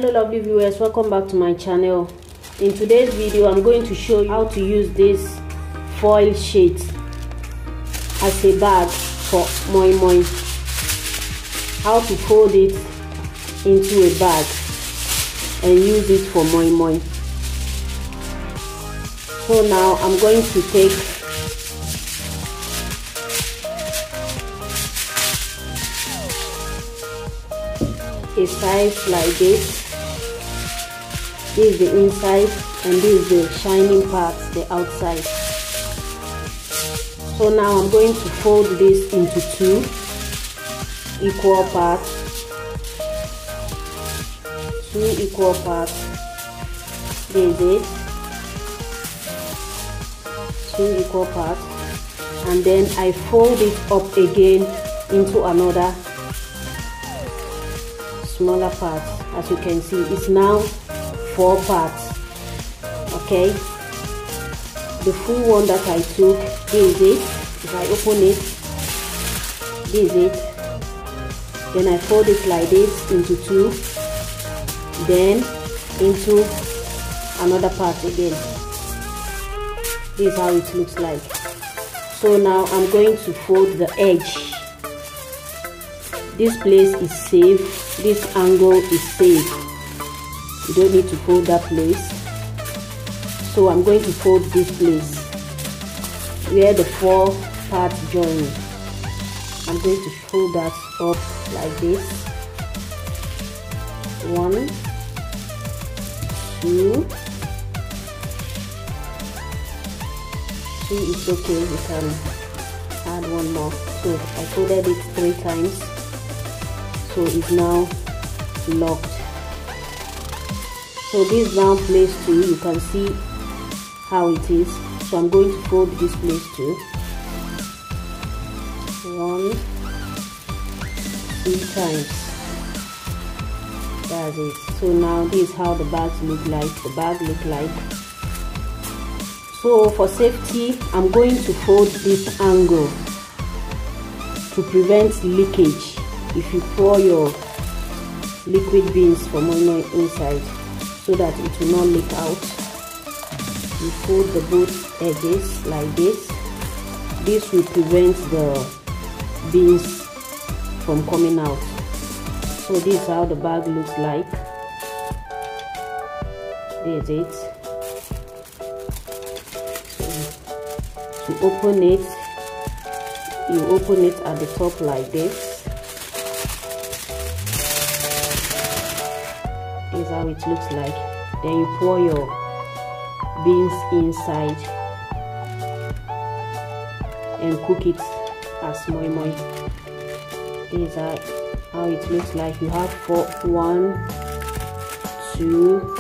Hello lovely viewers, welcome back to my channel. In today's video I'm going to show you how to use this foil sheet as a bag for moi moi. How to fold it into a bag and use it for moi moi. So now I'm going to take a size like this. This is the inside and this is the shining part, the outside. So now I'm going to fold this into two equal parts. Two equal parts. This is it. Two equal parts. And then I fold it up again into another smaller part. As you can see, it's now 4 parts. Okay, the full one that I took, this is it. If I open it, this is it. Then I fold it like this into two, then into another part again. This is how it looks like. So now I'm going to fold the edge. This place is safe, this angle is safe. You don't need to fold that place. So I'm going to fold this place where the 4 parts join. I'm going to fold that up like this. 1, 2. 2 is okay, you can add one more. So I folded it 3 times. So it's now locked. So this round place too, you can see how it is. So I'm going to fold this place too. 1, 2 times. That's it. So now this is how the bags look like. The bag look like. So for safety, I'm going to fold this angle to prevent leakage. If you pour your liquid beans for moi moi inside, so that it will not leak out, you fold the both edges like this. This will prevent the beans from coming out. So this is how the bag looks like. This is it. So to open it, you open it at the top like this. Is how it looks like. Then you pour your beans inside and cook it as moi moi. Is how it looks like. You have 1, 2,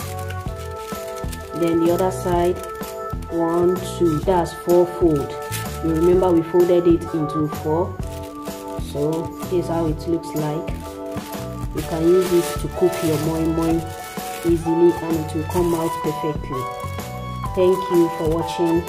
then the other side 1, 2. That's 4 fold. You remember we folded it into 4. So this is how it looks like. You can use this to cook your moi moi easily and it will come out perfectly. Thank you for watching.